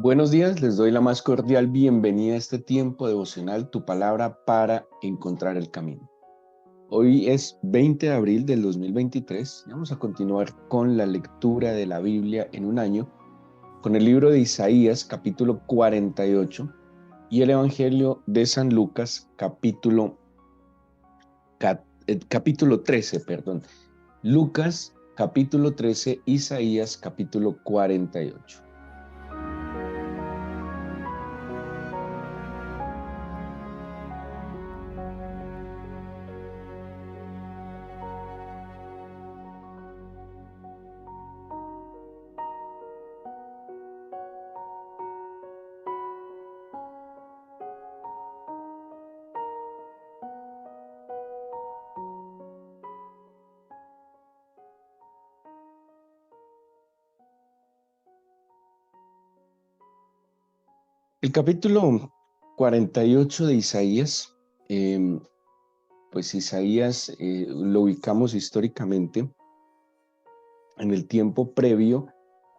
Buenos días, les doy la más cordial bienvenida a este tiempo devocional, tu palabra para encontrar el camino. Hoy es 20 de abril del 2023 y vamos a continuar con la lectura de la Biblia en un año, con el libro de Isaías, capítulo 48, y el Evangelio de San Lucas, capítulo 13, perdón. Lucas, capítulo 13, Isaías, capítulo 48. El capítulo 48 de Isaías, pues Isaías lo ubicamos históricamente en el tiempo previo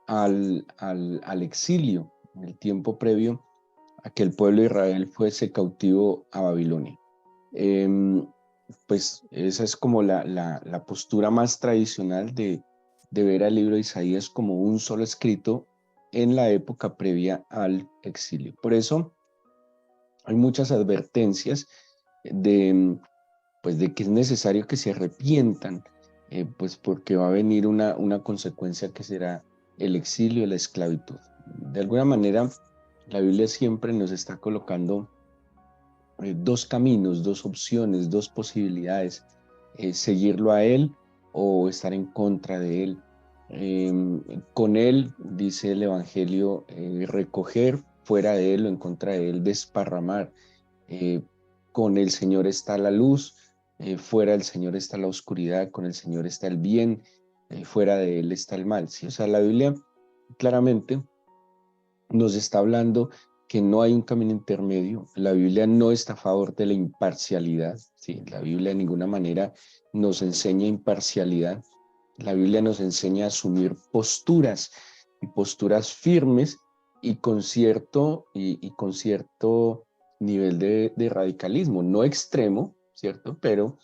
al exilio, en el tiempo previo a que el pueblo de Israel fuese cautivo a Babilonia. Pues esa es como la postura más tradicional de ver al libro de Isaías como un solo escrito en la época previa al exilio. Por eso hay muchas advertencias pues de que es necesario que se arrepientan, pues porque va a venir una consecuencia que será el exilio y la esclavitud. De alguna manera, la Biblia siempre nos está colocando dos caminos, dos opciones, dos posibilidades, seguirlo a Él o estar en contra de Él. Con Él, dice el Evangelio, recoger, fuera de Él o en contra de Él, desparramar. Eh, con el Señor está la luz, fuera del Señor está la oscuridad, con el Señor está el bien, fuera de Él está el mal. ¿Sí? O sea, la Biblia claramente nos está hablando que no hay un camino intermedio. La Biblia no está a favor de la imparcialidad. ¿Sí? La Biblia de ninguna manera nos enseña imparcialidad. La Biblia nos enseña a asumir posturas y posturas firmes y con cierto nivel de radicalismo, no extremo, ¿cierto? Pero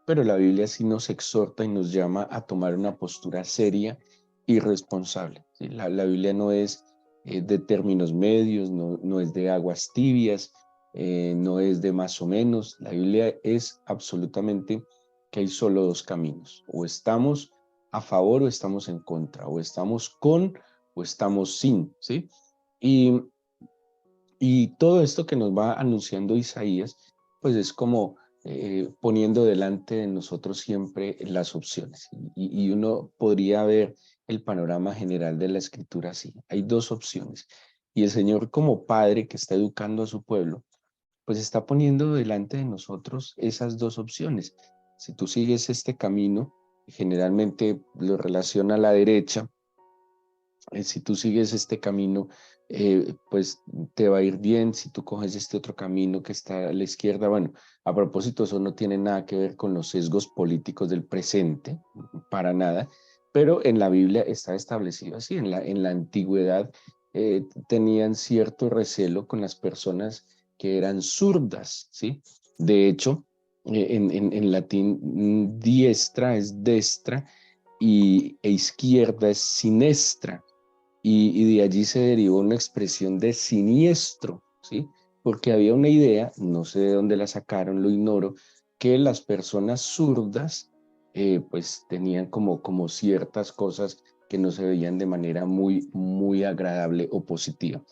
la Biblia sí nos exhorta y nos llama a tomar una postura seria y responsable. ¿Sí? La Biblia no es de términos medios, no es de aguas tibias, no es de más o menos. La Biblia es absolutamente que hay solo dos caminos. O estamos a favor o estamos en contra, o estamos con o estamos sin, ¿sí? Y, y todo esto que nos va anunciando Isaías, pues es como poniendo delante de nosotros siempre las opciones. Y uno podría ver el panorama general de la escritura así. Hay dos opciones. Y el Señor como Padre que está educando a su pueblo, pues está poniendo delante de nosotros esas dos opciones. Si tú sigues este camino, generalmente lo relaciona a la derecha, si tú sigues este camino, pues te va a ir bien. Si tú coges este otro camino que está a la izquierda, bueno, a propósito, eso no tiene nada que ver con los sesgos políticos del presente, para nada, pero en la Biblia está establecido así. En la antigüedad tenían cierto recelo con las personas que eran zurdas, ¿sí? De hecho, en latín, diestra es destra e izquierda es sinestra. Y de allí se derivó una expresión de siniestro, ¿sí? Porque había una idea, no sé de dónde la sacaron, lo ignoro, que las personas zurdas pues tenían como ciertas cosas que no se veían de manera muy agradable o positiva.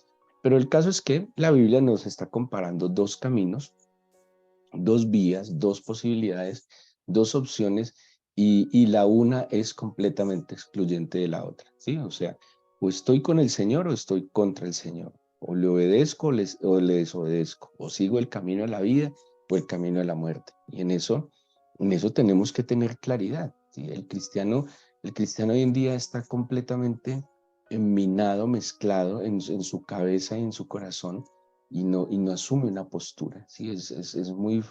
Pero el caso es que la Biblia nos está comparando dos caminos, dos vías, dos posibilidades, dos opciones, y la una es completamente excluyente de la otra, ¿sí? O sea, o estoy con el Señor o estoy contra el Señor, o le obedezco o le desobedezco, o sigo el camino de la vida o el camino de la muerte. Y en eso tenemos que tener claridad, ¿sí? El cristiano hoy en día está completamente minado, mezclado en su cabeza y en su corazón, y no asume una postura, ¿sí? Es muy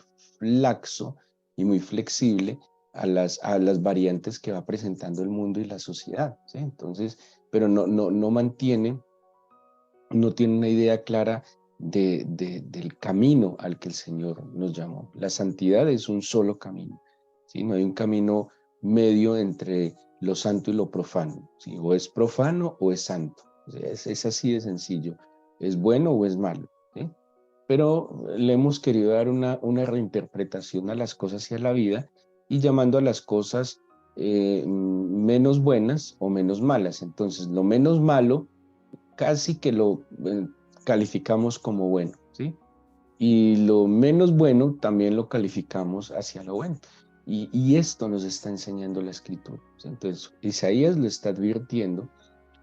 laxo y muy flexible a las variantes que va presentando el mundo y la sociedad, ¿sí? Entonces, pero no mantiene no tiene una idea clara del camino al que el Señor nos llamó. La santidad es un solo camino, ¿sí? No hay un camino medio entre lo santo y lo profano, ¿sí? O es profano o es santo. O sea, es así de sencillo. ¿Es bueno o es malo? ¿Sí? Pero le hemos querido dar una reinterpretación a las cosas y a la vida y llamando a las cosas menos buenas o menos malas. Entonces, lo menos malo casi que lo calificamos como bueno, ¿sí? Y lo menos bueno también lo calificamos hacia lo bueno. Y esto nos está enseñando la Escritura, ¿sí? Entonces, Isaías lo está advirtiendo,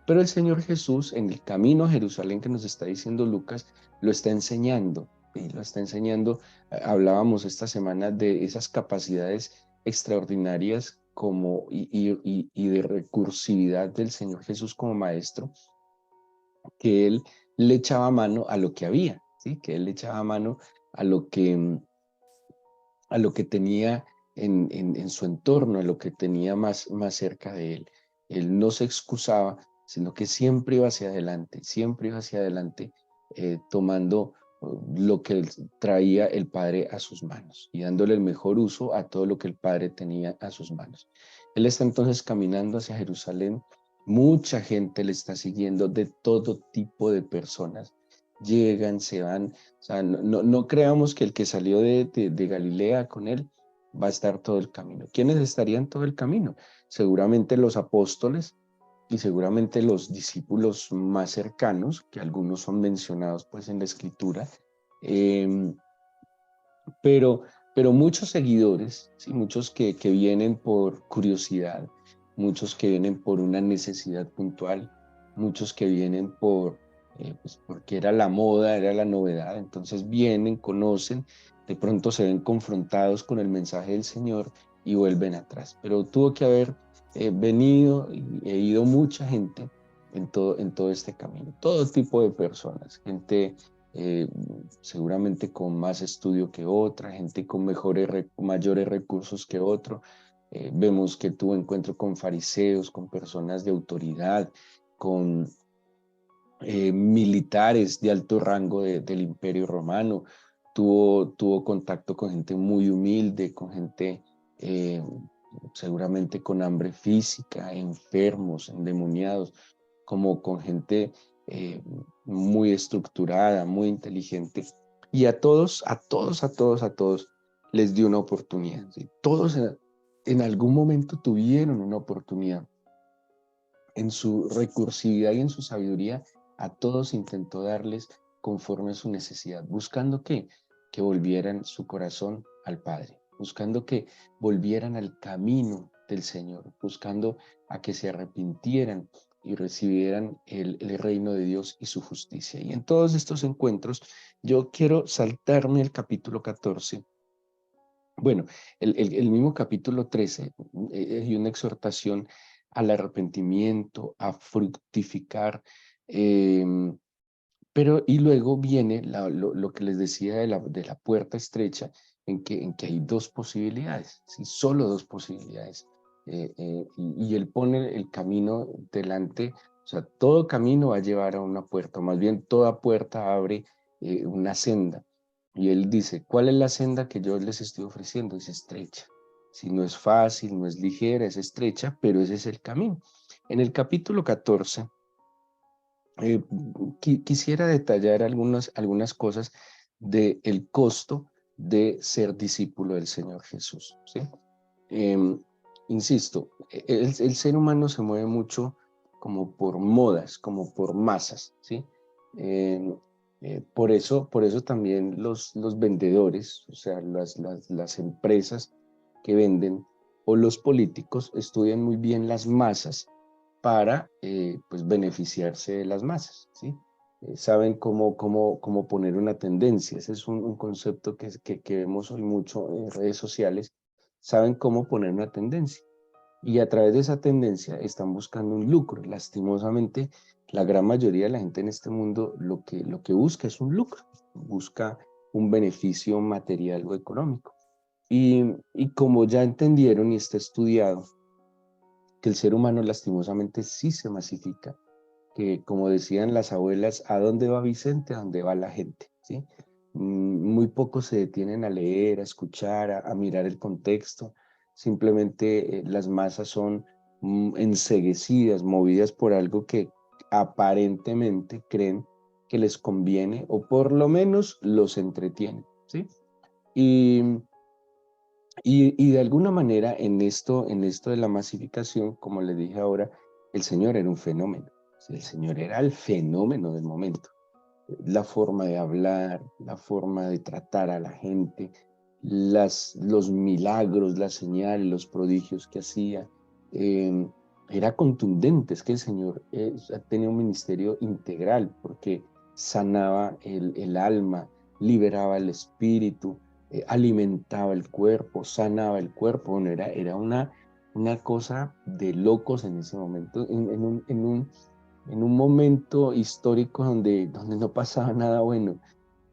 pero el Señor Jesús, en el camino a Jerusalén que nos está diciendo Lucas, lo está enseñando. Y lo está enseñando. Hablábamos esta semana de esas capacidades extraordinarias como, y de recursividad del Señor Jesús como maestro, que él le echaba mano a lo que había, ¿sí? Que él le echaba mano a a lo que tenía en su entorno, a lo que tenía más cerca de él. Él no se excusaba, sino que siempre iba hacia adelante, tomando lo que traía el Padre a sus manos y dándole el mejor uso a todo lo que el Padre tenía a sus manos. Él está entonces caminando hacia Jerusalén. Mucha gente le está siguiendo, de todo tipo de personas. Llegan, se van. O sea, no creamos que el que salió de Galilea con él va a estar todo el camino. ¿Quiénes estarían todo el camino? Seguramente los apóstoles y seguramente los discípulos más cercanos, que algunos son mencionados pues en la escritura, eh, pero, pero muchos seguidores, ¿sí? Muchos que vienen por curiosidad, muchos que vienen por una necesidad puntual, muchos que vienen pues porque era la moda, era la novedad, entonces vienen, conocen, de pronto se ven confrontados con el mensaje del Señor y vuelven atrás. Pero tuvo que haber venido y ido mucha gente en todo este camino, todo tipo de personas, gente eh, seguramente con más estudio que otra, gente con mayores recursos que otro. Vemos que tuvo encuentro con fariseos, con personas de autoridad, con militares de alto rango del Imperio Romano, tuvo contacto con gente muy humilde, con gente eh, seguramente con hambre física, enfermos, endemoniados, como con gente eh, muy estructurada, muy inteligente. Y a todos les dio una oportunidad. ¿Sí? Todos en algún momento tuvieron una oportunidad. En su recursividad y en su sabiduría, a todos intentó darles conforme a su necesidad, buscando que volvieran su corazón al Padre, buscando que volvieran al camino del Señor, buscando a que se arrepintieran y recibieran el reino de Dios y su justicia. Y en todos estos encuentros, yo quiero saltarme el capítulo 14. Bueno, el mismo capítulo 13 hay una exhortación al arrepentimiento, a fructificar, em, pero y luego viene lo que les decía de la puerta estrecha, en que hay dos posibilidades, ¿sí? Solo dos posibilidades. Y él pone el camino delante, o sea, todo camino va a llevar a una puerta, o más bien toda puerta abre una senda. Y él dice, ¿cuál es la senda que yo les estoy ofreciendo? Es estrecha. Si no es fácil, no es ligera, es estrecha, pero ese es el camino. En el capítulo 14 quisiera detallar algunas cosas del costo de ser discípulo del Señor Jesús, ¿sí? Em, Insisto, el ser humano se mueve mucho como por modas, como por masas, ¿sí? Em, por eso también los vendedores, o sea, las empresas que venden o los políticos estudian muy bien las masas para pues beneficiarse de las masas, ¿sí? Saben cómo poner una tendencia. Ese es un concepto que vemos hoy mucho en redes sociales. Saben cómo poner una tendencia. Y a través de esa tendencia están buscando un lucro. Lastimosamente, la gran mayoría de la gente en este mundo lo que busca es un lucro, busca un beneficio material o económico. Y como ya entendieron y está estudiado, que el ser humano lastimosamente sí se masifica, que, como decían las abuelas, ¿a dónde va Vicente? ¿A dónde va la gente? ¿Sí? Muy pocos se detienen a leer, a escuchar, a mirar el contexto. Simplemente las masas son enceguecidas, movidas por algo que aparentemente creen que les conviene o por lo menos los entretiene, ¿sí? Y, y de alguna manera en esto de la masificación, como les dije ahora, el Señor era un fenómeno. El Señor era el fenómeno del momento. La forma de hablar, la forma de tratar a la gente, los milagros, las señales, los prodigios que hacía. eh, Era contundente. Es que el Señor tenía un ministerio integral porque sanaba el alma, liberaba el espíritu, alimentaba el cuerpo, sanaba el cuerpo. Bueno, era una cosa de locos en ese momento, en un momento histórico donde no pasaba nada bueno.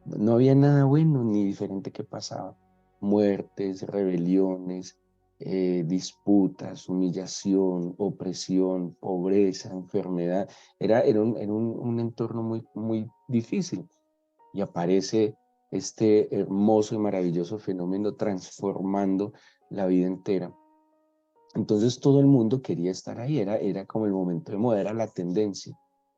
No había nada bueno ni diferente que pasaba. Muertes, rebeliones, disputas, humillación, opresión, pobreza, enfermedad. Era un entorno muy, muy difícil. Y aparece este hermoso y maravilloso fenómeno transformando la vida entera. Entonces todo el mundo quería estar ahí, era como el momento de moda, era la tendencia.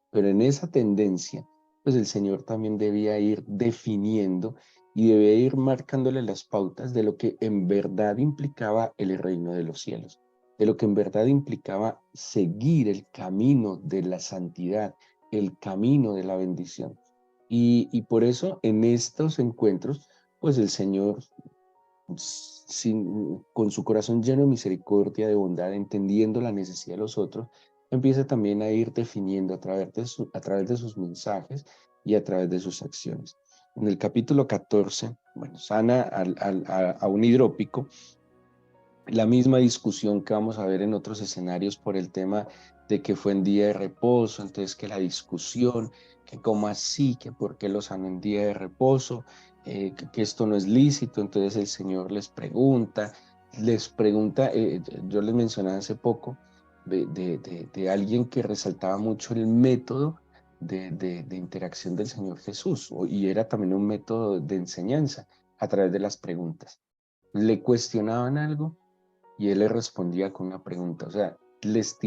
Pero en esa tendencia, pues el Señor también debía ir definiendo y debía ir marcándole las pautas de lo que en verdad implicaba el reino de los cielos, de lo que en verdad implicaba seguir el camino de la santidad, el camino de la bendición. Y por eso en estos encuentros, pues el Señor con su corazón lleno de misericordia, de bondad, entendiendo la necesidad de los otros, empieza también a ir definiendo a través de sus mensajes y a través de sus acciones. En el capítulo 14, bueno, sana a un hidrópico, la misma discusión que vamos a ver en otros escenarios por el tema de que fue en día de reposo, entonces que la discusión, que cómo así, que por qué lo sanó en día de reposo, que esto no es lícito, entonces el Señor les pregunta, yo les mencioné hace poco de alguien que resaltaba mucho el método de interacción del Señor Jesús, y era también un método de enseñanza a través de las preguntas. Le cuestionaban algo y él le respondía con una pregunta, o sea, les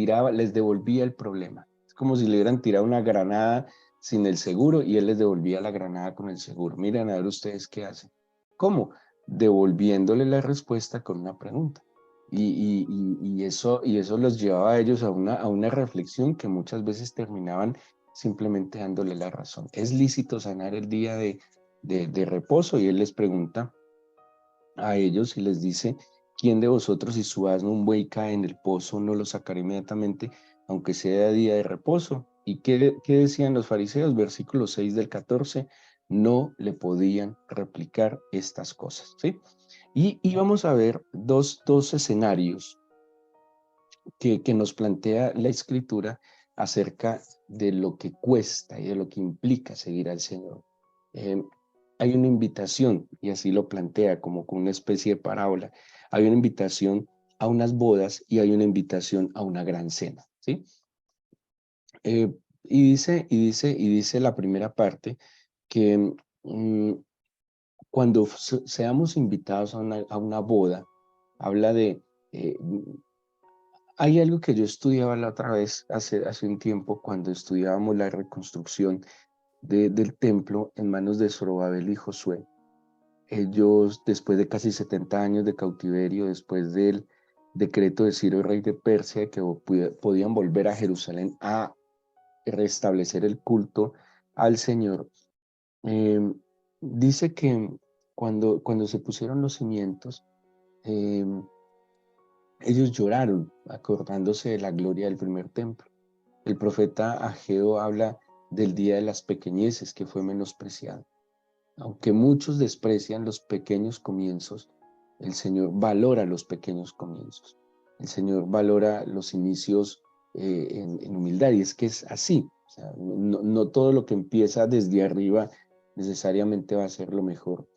devolvía el problema. Es como si le hubieran tirado una granada sin el seguro y él les devolvía la granada con el seguro. Miren a ver ustedes qué hacen. ¿Cómo? Devolviéndole la respuesta con una pregunta. Y eso los llevaba a ellos a una reflexión que muchas veces terminaban simplemente dándole la razón. ¿Es lícito sanar el día de reposo? Y él les pregunta a ellos y les dice, ¿quién de vosotros si su asno un buey cae en el pozo no lo sacará inmediatamente, aunque sea día de reposo? ¿Y qué decían los fariseos? Versículo 6 del 14, no le podían replicar estas cosas, ¿sí? Y vamos a ver dos escenarios que nos plantea la escritura acerca de lo que cuesta y de lo que implica seguir al Señor. Eh, Hay una invitación, y así lo plantea como con una especie de parábola, hay una invitación a unas bodas y hay una invitación a una gran cena, ¿sí? Y dice la primera parte que cuando seamos invitados a una boda, habla de, eh, hay algo que yo estudiaba la otra vez, hace un tiempo, cuando estudiábamos la reconstrucción del templo en manos de Zorobabel y Josué. Ellos, después de casi 70 años de cautiverio, después del decreto de Ciro, rey de Persia, que podían volver a Jerusalén a restablecer el culto al Señor, eh, dice que cuando se pusieron los cimientos, eh, ellos lloraron acordándose de la gloria del primer templo. El profeta Ageo habla del día de las pequeñeces que fue menospreciado. Aunque muchos desprecian los pequeños comienzos, el Señor valora los pequeños comienzos. El Señor valora los inicios en humildad, y es que es así. O sea, no todo lo que empieza desde arriba necesariamente va a ser lo mejor.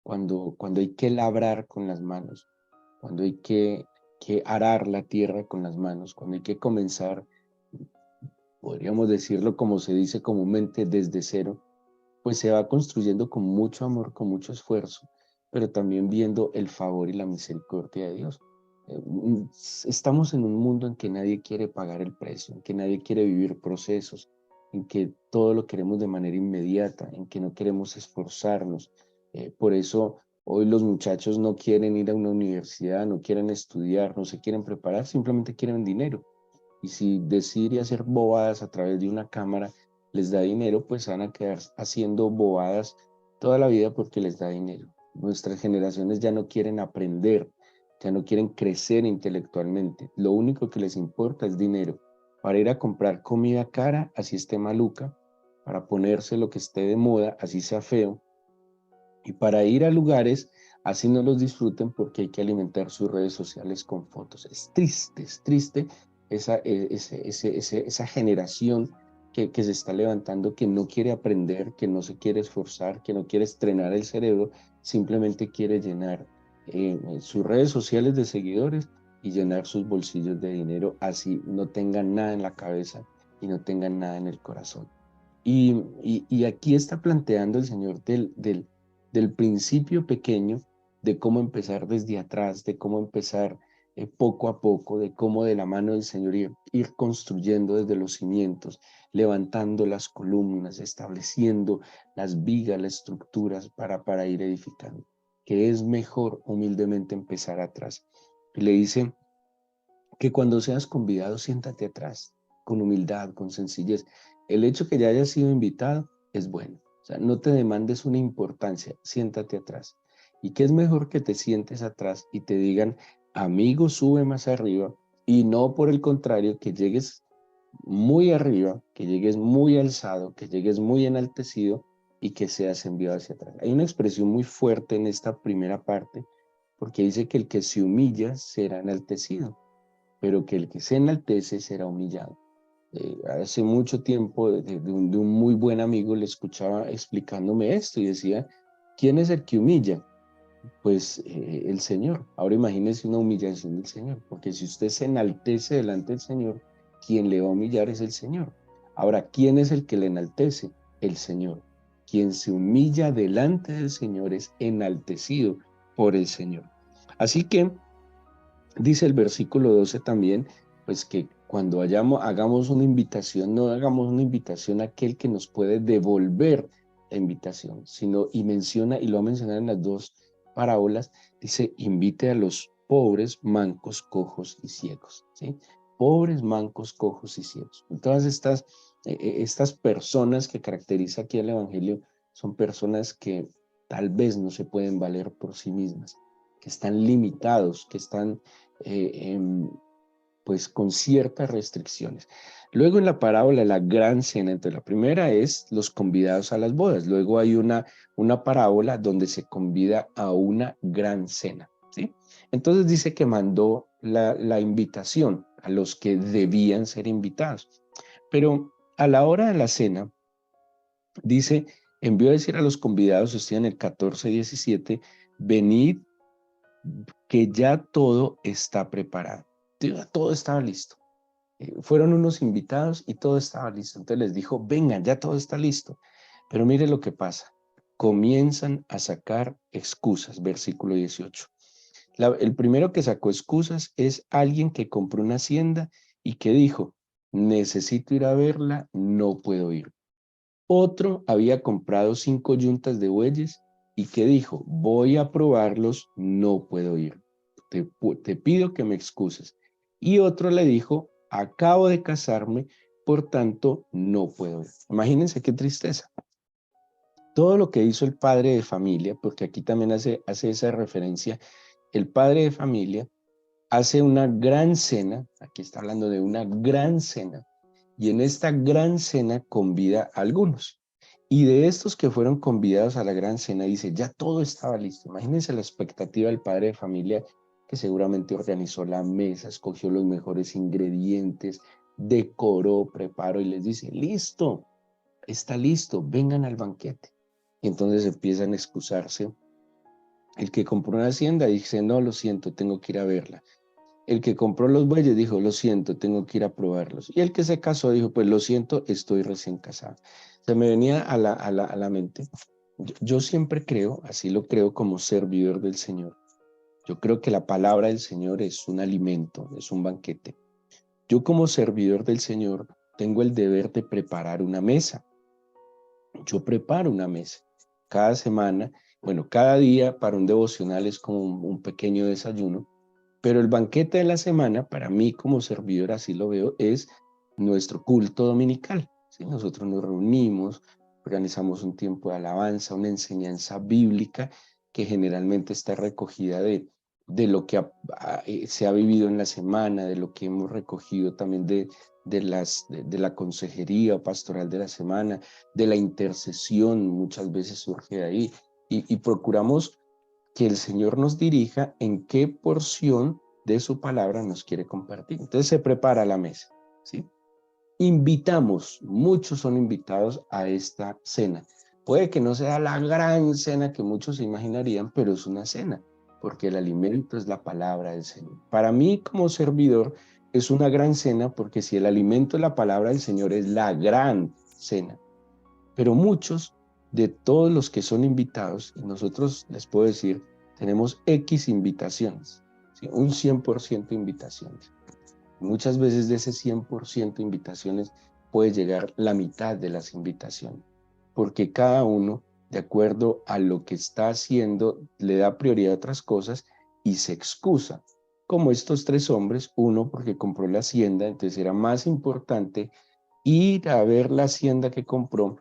Cuando hay que labrar con las manos, cuando hay que arar la tierra con las manos, cuando hay que comenzar podríamos decirlo como se dice comúnmente, desde cero, pues se va construyendo con mucho amor, con mucho esfuerzo, pero también viendo el favor y la misericordia de Dios. Estamos en un mundo en que nadie quiere pagar el precio, en que nadie quiere vivir procesos, en que todo lo queremos de manera inmediata, en que no queremos esforzarnos. Por eso hoy los muchachos no quieren ir a una universidad, no quieren estudiar, no se quieren preparar, simplemente quieren dinero. Y si decir y hacer bobadas a través de una cámara les da dinero, pues van a quedar haciendo bobadas toda la vida porque les da dinero. Nuestras generaciones ya no quieren aprender, ya no quieren crecer intelectualmente. Lo único que les importa es dinero. Para ir a comprar comida cara, así esté maluca, para ponerse lo que esté de moda, así sea feo, y para ir a lugares, así no los disfruten porque hay que alimentar sus redes sociales con fotos. Es triste esa generación que se está levantando, que no quiere aprender, que no se quiere esforzar, que no quiere estrenar el cerebro, simplemente quiere llenar sus redes sociales de seguidores y llenar sus bolsillos de dinero, así no tengan nada en la cabeza y no tengan nada en el corazón. Y aquí está planteando el Señor del principio pequeño, de cómo empezar desde atrás, de cómo empezar poco a poco, de cómo de la mano del Señor ir construyendo desde los cimientos, levantando las columnas, estableciendo las vigas, las estructuras para ir edificando. Que es mejor humildemente empezar atrás. Y le dice que cuando seas convidado, siéntate atrás, con humildad, con sencillez. El hecho que ya hayas sido invitado es bueno. O sea, no te demandes una importancia, siéntate atrás. Y qué es mejor que te sientes atrás y te digan, amigo, sube más arriba, y no por el contrario, que llegues muy arriba, que llegues muy alzado, que llegues muy enaltecido y que seas enviado hacia atrás. Hay una expresión muy fuerte en esta primera parte, porque dice que el que se humilla será enaltecido, pero que el que se enaltece será humillado. Hace mucho tiempo de un muy buen amigo le escuchaba explicándome esto y decía, ¿quién es el que humilla? Pues el Señor. Ahora imagínese una humillación del Señor, porque si usted se enaltece delante del Señor, quien le va a humillar es el Señor. Ahora, ¿quién es el que le enaltece? El Señor. Quien se humilla delante del Señor es enaltecido por el Señor. Así que dice el versículo 12 también, pues que cuando hagamos una invitación, no hagamos una invitación a aquel que nos puede devolver la invitación, sino, y menciona, y lo va a mencionar en las dos parábolas, dice, invite a los pobres, mancos, cojos y ciegos, ¿sí? Pobres, mancos, cojos y ciegos. Todas estas personas que caracteriza aquí el Evangelio son personas que tal vez no se pueden valer por sí mismas, que están limitados, que están pues con ciertas restricciones. Luego en la parábola, la gran cena, entonces la primera es los convidados a las bodas, luego hay una parábola donde se convida a una gran cena, ¿sí? Entonces dice que mandó la invitación a los que debían ser invitados, pero a la hora de la cena, dice, envió a decir a los convidados, estoy en el 14:17, venid que ya todo está preparado. Ya todo estaba listo. Fueron unos invitados y todo estaba listo. Entonces les dijo, vengan, ya todo está listo. Pero mire lo que pasa. Comienzan a sacar excusas, versículo 18. El primero que sacó excusas es alguien que compró una hacienda y que dijo, necesito ir a verla, no puedo ir. Otro había comprado 5 yuntas de bueyes y que dijo, voy a probarlos, no puedo ir. Te pido que me excuses. Y otro le dijo, acabo de casarme, por tanto, no puedo ir. Imagínense qué tristeza. Todo lo que hizo el padre de familia, porque aquí también hace esa referencia, el padre de familia hace una gran cena, aquí está hablando de una gran cena, y en esta gran cena convida a algunos. Y de estos que fueron convidados a la gran cena, dice, ya todo estaba listo. Imagínense la expectativa del padre de familia que seguramente organizó la mesa, escogió los mejores ingredientes, decoró, preparó y les dice, listo, está listo, vengan al banquete. Y entonces empiezan a excusarse. El que compró una hacienda dice, no, lo siento, tengo que ir a verla. El que compró los bueyes dijo, lo siento, tengo que ir a probarlos. Y el que se casó dijo, pues lo siento, estoy recién casado. Se me venía a la mente. Yo siempre creo, así lo creo como servidor del Señor. Yo creo que la palabra del Señor es un alimento, es un banquete. Yo como servidor del Señor tengo el deber de preparar una mesa. Yo preparo una mesa. Cada semana, bueno, cada día para un devocional es como un pequeño desayuno, pero el banquete de la semana, para mí como servidor, así lo veo, es nuestro culto dominical. ¿Sí? Nosotros nos reunimos, organizamos un tiempo de alabanza, una enseñanza bíblica que generalmente está recogida de lo que se ha vivido en la semana, de lo que hemos recogido también de la consejería pastoral de la semana, de la intercesión, muchas veces surge de ahí, y procuramos que el Señor nos dirija en qué porción de su palabra nos quiere compartir. Entonces se prepara la mesa, ¿sí? Invitamos, muchos son invitados a esta cena. Puede que no sea la gran cena que muchos se imaginarían, pero es una cena, porque el alimento es la palabra del Señor. Para mí como servidor es una gran cena, porque si el alimento es la palabra del Señor es la gran cena. Pero muchos de todos los que son invitados, y nosotros les puedo decir, tenemos X invitaciones, ¿sí? Un 100% invitaciones. Muchas veces de ese 100% invitaciones puede llegar la mitad de las invitaciones, porque cada uno, de acuerdo a lo que está haciendo, le da prioridad a otras cosas y se excusa. Como estos tres hombres, uno porque compró la hacienda, entonces era más importante ir a ver la hacienda que compró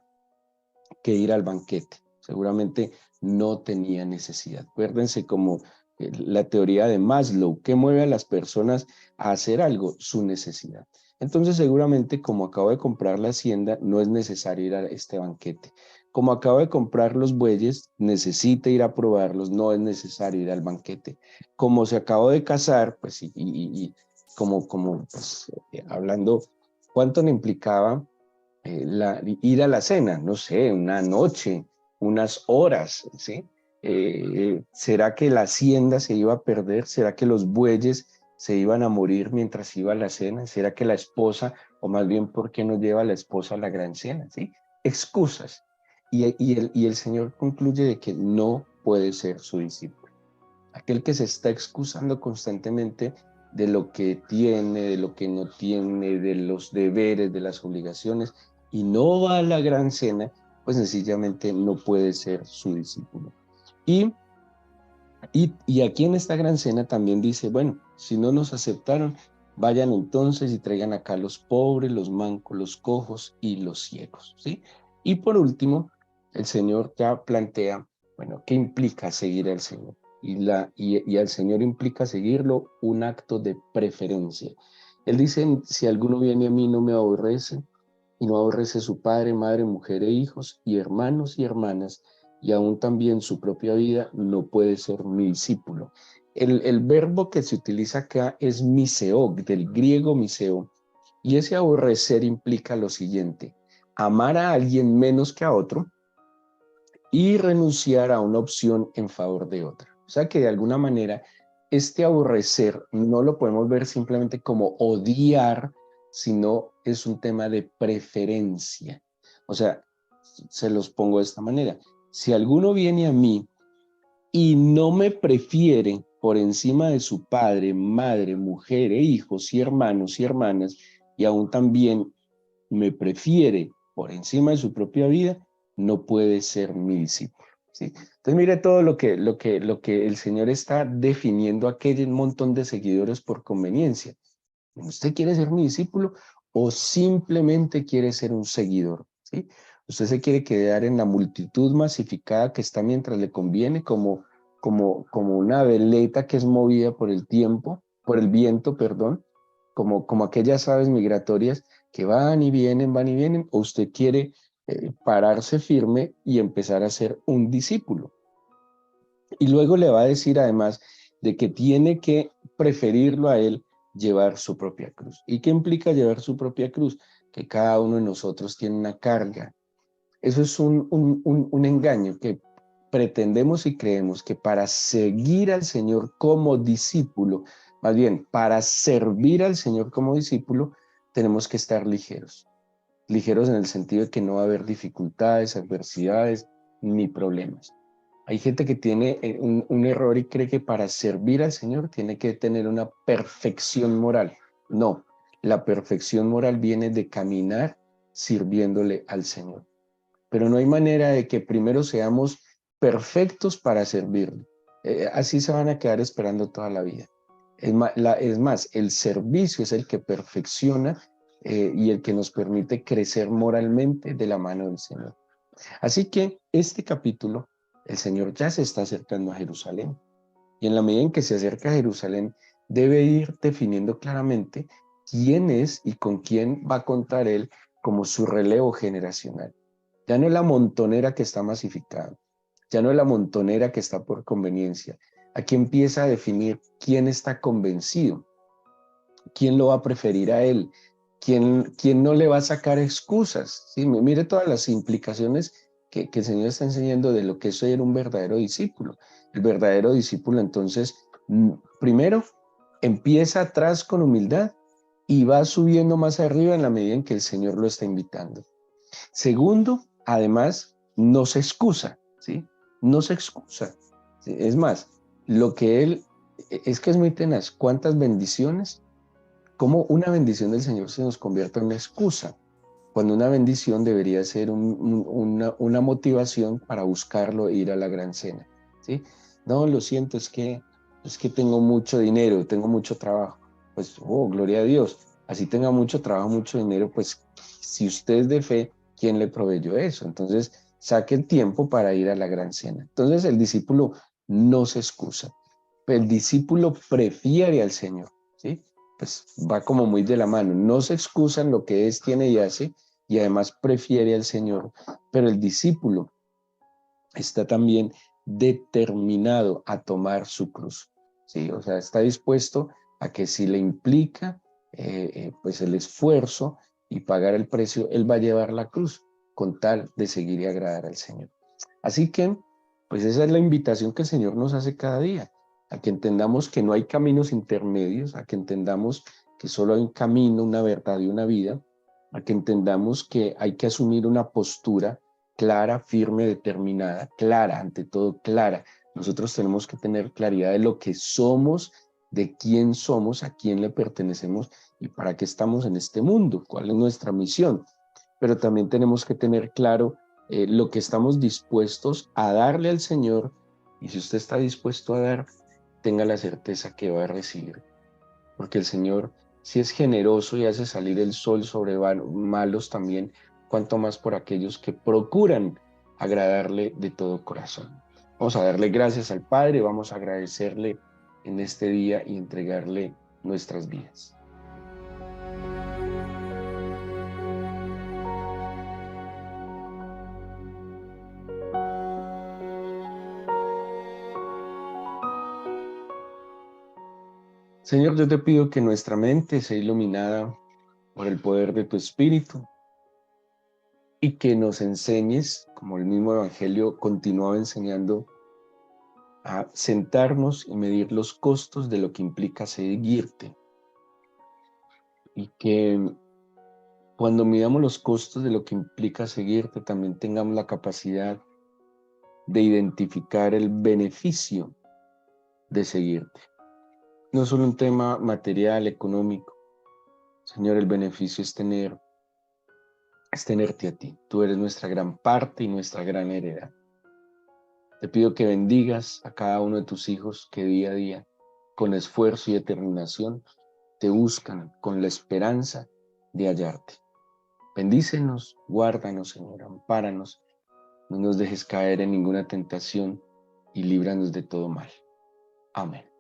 que ir al banquete. Seguramente no tenía necesidad. Acuérdense como la teoría de Maslow, ¿qué mueve a las personas a hacer algo? Su necesidad. Entonces seguramente como acabo de comprar la hacienda, no es necesario ir a este banquete. Como acabo de comprar los bueyes, necesita ir a probarlos, no es necesario ir al banquete. Como se acabó de casar, pues como pues, hablando, ¿cuánto le implicaba ir a la cena? No sé, una noche, unas horas, ¿sí? ¿Será que la hacienda se iba a perder? ¿Será que los bueyes se iban a morir mientras iba a la cena? ¿Será que la esposa, o más bien, por qué no lleva la esposa a la gran cena? ¿Sí? Excusas. Y el Señor concluye de que no puede ser su discípulo. Aquel que se está excusando constantemente de lo que tiene, de lo que no tiene, de los deberes, de las obligaciones, y no va a la gran cena, pues sencillamente no puede ser su discípulo. Y, y aquí en esta gran cena también dice, bueno, si no nos aceptaron, vayan entonces y traigan acá los pobres, los mancos, los cojos y los ciegos, ¿sí? Y por último, el Señor ya plantea, bueno, ¿qué implica seguir al Señor? Y al Señor implica seguirlo un acto de preferencia. Él dice, si alguno viene a mí no me aborrece, y no aborrece su padre, madre, mujer e hijos, y hermanos y hermanas, y aún también su propia vida, no puede ser mi discípulo. El verbo que se utiliza acá es miseo, del griego miseo, y ese aborrecer implica lo siguiente: amar a alguien menos que a otro y renunciar a una opción en favor de otra. O sea que de alguna manera este aborrecer no lo podemos ver simplemente como odiar, sino es un tema de preferencia. O sea, se los pongo de esta manera. Si alguno viene a mí y no me prefiere por encima de su padre, madre, mujer e hijos y hermanos y hermanas, y aún también me prefiere por encima de su propia vida, no puede ser mi discípulo. ¿Sí? Entonces mire todo lo que el Señor está definiendo aquel montón de seguidores por conveniencia. ¿Usted quiere ser mi discípulo o simplemente quiere ser un seguidor? ¿Sí? ¿Usted se quiere quedar en la multitud masificada que está mientras le conviene, como una veleta que es movida por el tiempo, por el viento, perdón, como aquellas aves migratorias que van y vienen, o usted quiere pararse firme y empezar a ser un discípulo? Y luego le va a decir además de que tiene que preferirlo a él llevar su propia cruz. ¿Y qué implica llevar su propia cruz? Que cada uno de nosotros tiene una carga. Eso es un engaño, que pretendemos y creemos que para seguir al Señor como discípulo Más bien, para servir al Señor como discípulo, tenemos que estar ligeros. Ligeros en el sentido de que no va a haber dificultades, adversidades, ni problemas. Hay gente que tiene un error y cree que para servir al Señor tiene que tener una perfección moral. No, la perfección moral viene de caminar sirviéndole al Señor. Pero no hay manera de que primero seamos perfectos para servirle. Así se van a quedar esperando toda la vida. Es más, el servicio es el que perfecciona y el que nos permite crecer moralmente de la mano del Señor. Así que este capítulo, el Señor ya se está acercando a Jerusalén. Y en la medida en que se acerca a Jerusalén, debe ir definiendo claramente quién es y con quién va a contar él como su relevo generacional. Ya no es la montonera que está masificada, ya no es la montonera que está por conveniencia. Aquí empieza a definir quién está convencido, quién lo va a preferir a él, quién no le va a sacar excusas. ¿Sí? Mire todas las implicaciones que el Señor está enseñando de lo que es ser un verdadero discípulo. El verdadero discípulo entonces, primero, empieza atrás con humildad y va subiendo más arriba en la medida en que el Señor lo está invitando. Segundo, además, no se excusa, ¿sí? No se excusa. ¿Sí? Es más, lo que él, es que es muy tenaz, cuántas bendiciones, cómo una bendición del Señor se nos convierte en una excusa, cuando una bendición debería ser una motivación para buscarlo e ir a la gran cena, ¿sí? No, lo siento, es que tengo mucho dinero, tengo mucho trabajo. Pues, oh, gloria a Dios. Así tenga mucho trabajo, mucho dinero, pues si usted es de fe, ¿quién le proveyó eso? Entonces, saque el tiempo para ir a la gran cena. Entonces, el discípulo no se excusa. El discípulo prefiere al Señor, ¿sí? Pues va como muy de la mano. No se excusa en lo que es, tiene y hace, y además prefiere al Señor. Pero el discípulo está también determinado a tomar su cruz, ¿sí? O sea, está dispuesto a que si le implica pues el esfuerzo y pagar el precio, él va a llevar la cruz con tal de seguir y agradar al Señor. Así que, pues esa es la invitación que el Señor nos hace cada día, a que entendamos que no hay caminos intermedios, a que entendamos que solo hay un camino, una verdad y una vida, a que entendamos que hay que asumir una postura clara, firme, determinada, clara, ante todo clara. Nosotros tenemos que tener claridad de lo que somos, de quién somos, a quién le pertenecemos y para qué estamos en este mundo, cuál es nuestra misión. Pero también tenemos que tener claro lo que estamos dispuestos a darle al Señor, y si usted está dispuesto a dar, tenga la certeza que va a recibir, porque el Señor, si es generoso y hace salir el sol sobre malos también, cuanto más por aquellos que procuran agradarle de todo corazón. Vamos a darle gracias al Padre, vamos a agradecerle en este día y entregarle nuestras vidas. Señor, yo te pido que nuestra mente sea iluminada por el poder de tu Espíritu y que nos enseñes, como el mismo Evangelio continuaba enseñando, a sentarnos y medir los costos de lo que implica seguirte. Y que cuando midamos los costos de lo que implica seguirte, también tengamos la capacidad de identificar el beneficio de seguirte. No es solo un tema material, económico. Señor, el beneficio es tenerte a ti. Tú eres nuestra gran parte y nuestra gran heredad. Te pido que bendigas a cada uno de tus hijos que día a día, con esfuerzo y determinación, te buscan con la esperanza de hallarte. Bendícenos, guárdanos, Señor, ampáranos, no nos dejes caer en ninguna tentación y líbranos de todo mal. Amén.